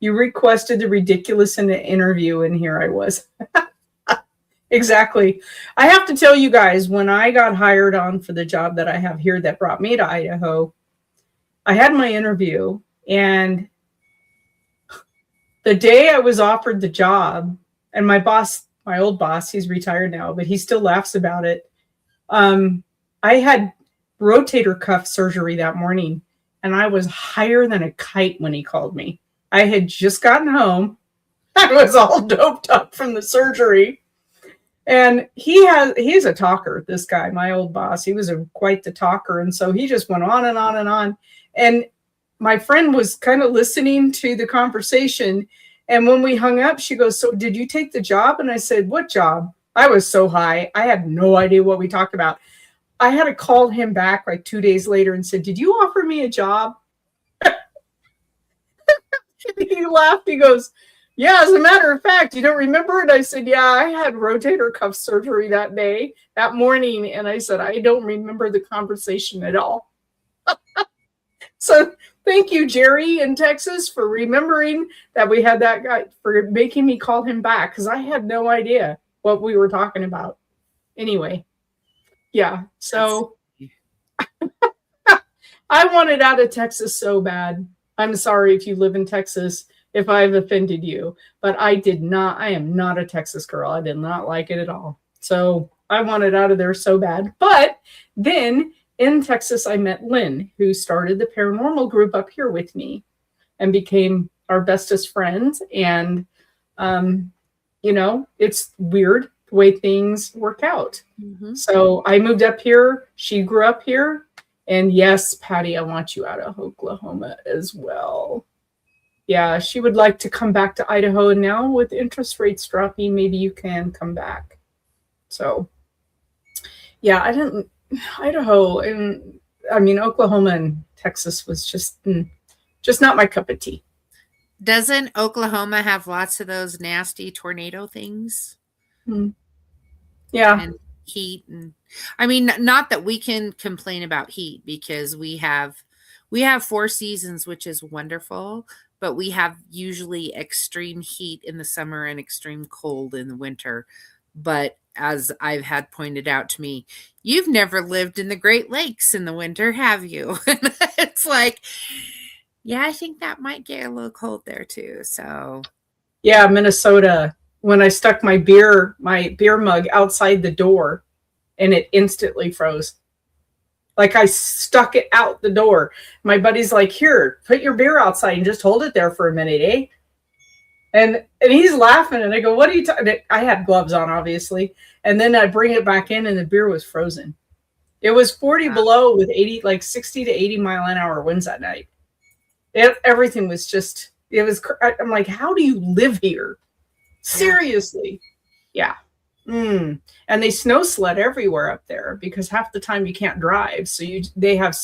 the ridiculous in the interview, and here I was. Exactly. I have to tell you guys, when I got hired on for the job that I have here that brought me to Idaho, I had my interview, and the day I was offered the job, and my boss, my old boss, he's retired now, but he still laughs about it. I had rotator cuff surgery that morning, and I was higher than a kite when he called me. I had just gotten home. I was all doped up from the surgery. And he's a talker, this guy, my old boss. He was quite the talker. And so he just went on and on and on. And my friend was kind of listening to the conversation. And when we hung up, she goes, "So did you take the job?" And I said, "What job?" I was so high. I had no idea what we talked about. I had to call him back like 2 days later and said, "Did you offer me a job?" He laughed. He goes, "Yeah, as a matter of fact, you don't remember it?" I said, "Yeah, I had rotator cuff surgery that morning." And I said, "I don't remember the conversation at all." So thank you, Jerry in Texas, for remembering that we had that guy, for making me call him back, because I had no idea what we were talking about. Anyway, yeah, so I wanted out of Texas so bad. I'm sorry if you live in Texas, if I've offended you, but I did not. I am not a Texas girl. I did not like it at all. So I wanted out of there so bad. But then in Texas, I met Lynn, who started the paranormal group up here with me and became our bestest friends. And, it's weird the way things work out. Mm-hmm. So I moved up here. She grew up here. And yes, Patty, I want you out of Oklahoma as well. Yeah, she would like to come back to Idaho. And now with interest rates dropping, maybe you can come back. So, yeah, Idaho, and I mean, Oklahoma and Texas was just not my cup of tea. Doesn't Oklahoma have lots of those nasty tornado things? Yeah. And heat. And I mean, not that we can complain about heat, because we have 4 seasons, which is wonderful, but we have usually extreme heat in the summer and extreme cold in the winter. But as I've had pointed out to me, you've never lived in the Great Lakes in the winter, have you? It's like, yeah, I think that might get a little cold there too. So yeah, Minnesota, when I stuck my beer mug outside the door, and it instantly froze. Like I stuck it out the door. My buddy's like, "Here, put your beer outside and just hold it there for a minute, eh?" And he's laughing, and I go, "What are you talking?" I had gloves on, obviously. And then I bring it back in, and the beer was frozen. It was 40 below with 60 to 80 mile an hour winds that night. Everything was just, I'm like, how do you live here? Seriously. Yeah. And they snow sled everywhere up there, because half the time you can't drive. So they have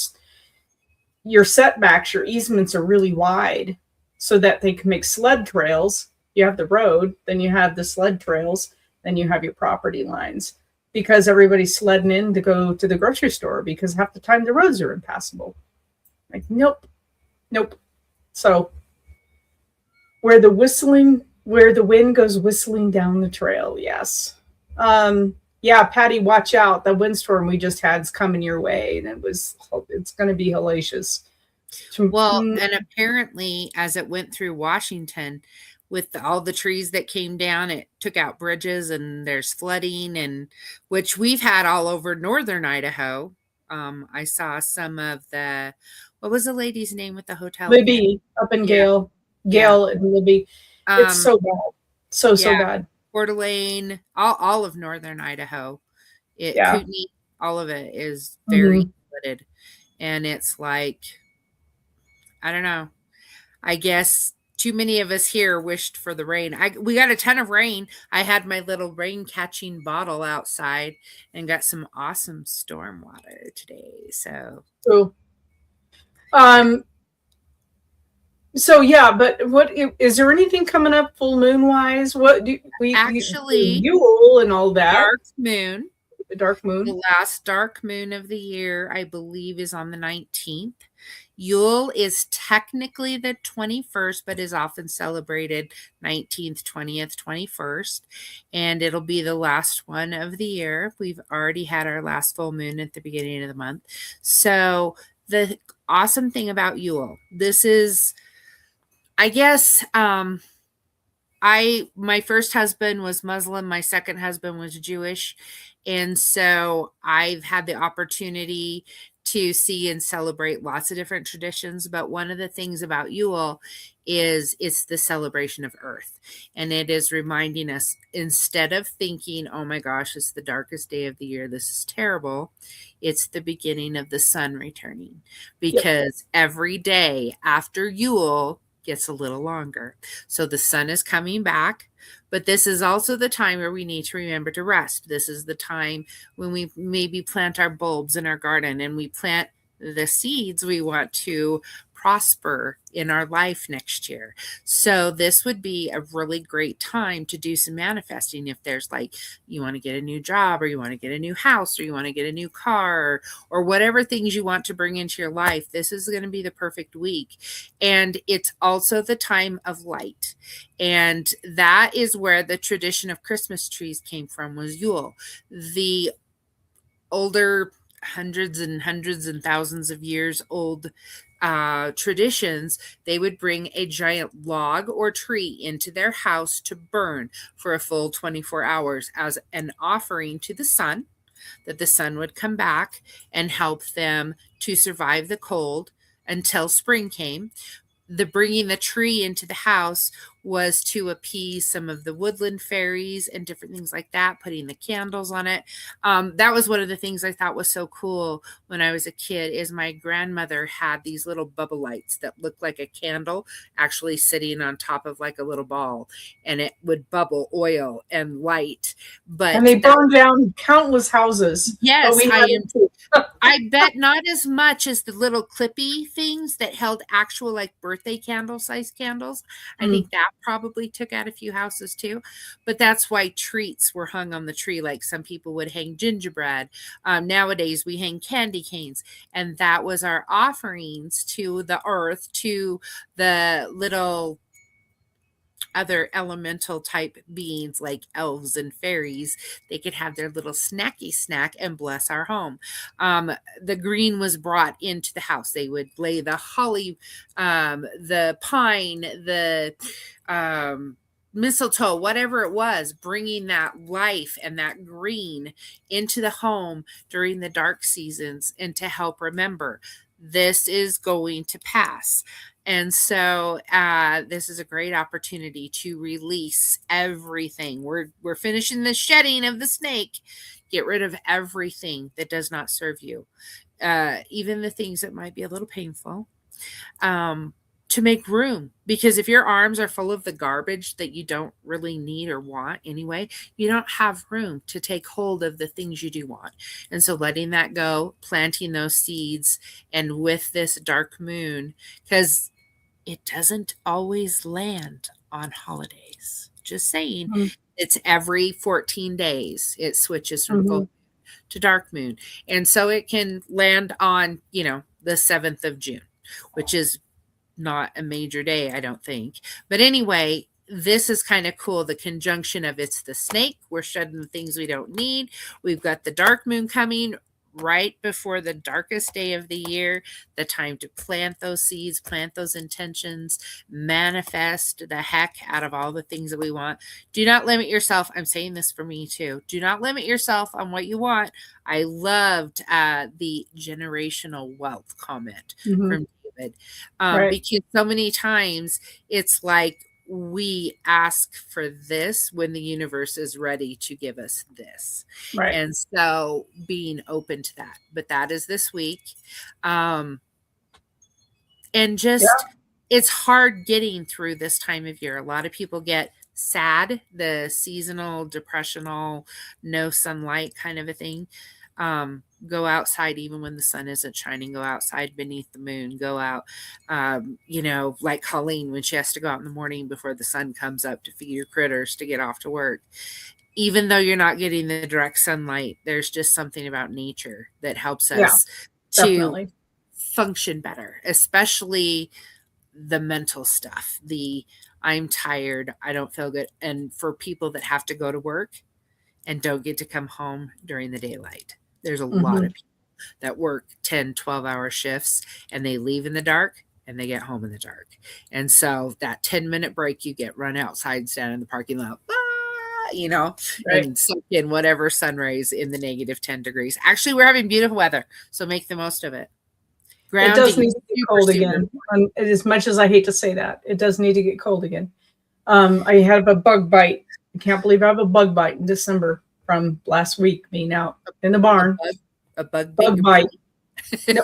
your setbacks, your easements are really wide so that they can make sled trails. You have the road, then you have the sled trails, then you have your property lines, because everybody's sledding in to go to the grocery store, because half the time the roads are impassable. Like, nope. So where the whistling where the wind goes whistling down the trail. Yes. Yeah, Patty, watch out. The windstorm we just had is coming your way, and it's going to be hellacious. Well, and apparently, as it went through Washington, with all the trees that came down, it took out bridges, and there's flooding, and which we've had all over northern Idaho. I saw some of the, what was the lady's name with the hotel again? Libby up in Yeah, yeah. Gale and Libby. It's Um, so bad. So yeah, bad. Coeur d'Alene, all of northern Idaho. Yeah. Kootenai, all of it is very Mhm. flooded. And it's like, I don't know. I guess too many of us here wished for the rain. We got a ton of rain. I had my little rain catching bottle outside and got some awesome storm water today. So So, yeah. um, so yeah, but is there anything coming up full moon wise? What do Actually, Yule and all that? dark moon. The dark The moon. last dark moon of the year, I believe, is on the 19th. Yule is technically the 21st, but is often celebrated 19th, 20th, 21st. And it'll be the last one of the year. We've already had our last full moon at the beginning of the month. So, the awesome thing about Yule, this is, I guess, my first husband was Muslim, my second husband was Jewish, and so I've had the opportunity to see and celebrate lots of different traditions, but one of the things about Yule is it's the celebration of earth, and it is reminding us, instead of thinking, oh my gosh, it's the darkest day of the year, this is terrible, it's the beginning of the sun returning, Yep. because every day after Yule gets a little longer. So the sun is coming back, but this is also the time where we need to remember to rest. This is the time when we maybe plant our bulbs in our garden and we plant the seeds we want to prosper in our life next year. So this would be a really great time to do some manifesting. If there's like, you want to get a new job, or you want to get a new house, or you want to get a new car, or whatever things you want to bring into your life, this is going to be the perfect week. And it's also the time of light. And that is where the tradition of Christmas trees came from, was Yule. The older, hundreds and thousands of years old traditions, they would bring a giant log or tree into their house to burn for a full 24 hours as an offering to the sun, that the sun would come back and help them to survive the cold until spring came. The bringing the tree into the house was to appease some of the woodland fairies and different things like that, putting the candles on it. That was one of the things I thought was so cool when I was a kid, is my grandmother had these little bubble lights that looked like a candle actually sitting on top of like a little ball, and it would bubble oil and light. But And they burned down countless houses. yes, we had them too. I bet not as much as the little clippy things that held actual like birthday candle size candles. I think that probably took out a few houses too. But that's why treats were hung on the tree. Like some people would hang gingerbread. Nowadays we hang candy canes. And that was our offerings to the earth, to the little other elemental type beings like elves and fairies. They could have their little snacky snack and bless our home. The green was brought into the house. They would lay the holly, the pine, the mistletoe, whatever it was, bringing that life and that green into the home during the dark seasons, and to help remember this is going to pass. And so this is a great opportunity to release everything. We're finishing the shedding of the snake. Get rid of everything that does not serve you, even the things that might be a little painful, to make room. Because if your arms are full of the garbage that you don't really need or want anyway, you don't have room to take hold of the things you do want. And so letting that go, planting those seeds, and with this dark moon, because it doesn't always land on holidays. Just saying, it's every 14 days it switches from full to dark moon. And so it can land on, the 7th of June, which is not a major day, I don't think. But anyway, this is kind of cool. The conjunction of it's the snake. We're shedding the things we don't need. We've got the dark moon coming right before the darkest day of the year, the time to plant those seeds, plant those intentions, manifest the heck out of all the things that we want. Do not limit yourself. I'm saying this for me too. Do not limit yourself on what you want. I loved the generational wealth comment from David, because so many times it's like, we ask for this when the universe is ready to give us this. Right. And so being open to that. But that is this week. And just, it's hard getting through this time of year. A lot of people get sad, the seasonal, depressional, no sunlight kind of a thing. Go outside even when the sun isn't shining. Go outside beneath the moon. Go out, like Colleen, when she has to go out in the morning before the sun comes up to feed your critters to get off to work. Even though you're not getting the direct sunlight, there's just something about nature that helps us to function better, especially the mental stuff. The I'm tired, I don't feel good. And for people that have to go to work and don't get to come home during the daylight. There's a lot of people that work 10, 12-hour shifts, and they leave in the dark and they get home in the dark. And so that 10-minute break you get, run outside, stand in the parking lot, and soak in whatever sun rays in the negative 10 degrees. Actually, we're having beautiful weather, so make the most of it. It does need to get cold again. As much as I hate to say that, it does need to get cold again. I have a bug bite. I can't believe I have a bug bite in December from last week being out in the barn. A bug bite. No,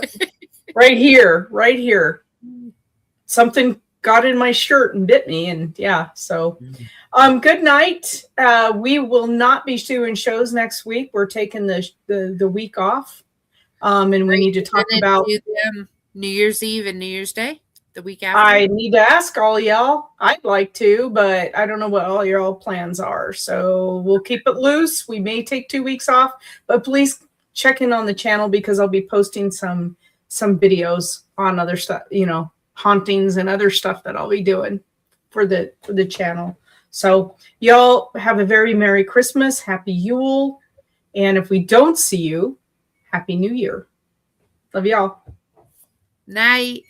right here. Something got in my shirt and bit me, and so good night. We will not be doing shows next week. We're taking the week off. And we need to talk about New Year's Eve and New Year's Day, the week after. I need to ask all y'all. I'd like to, but I don't know what all your plans are. So we'll keep it loose. We may take 2 weeks off, but please check in on the channel because I'll be posting some videos on other stuff, hauntings and other stuff that I'll be doing for the channel. So y'all have a very Merry Christmas, Happy Yule, and if we don't see you, Happy New Year. Love y'all. Night.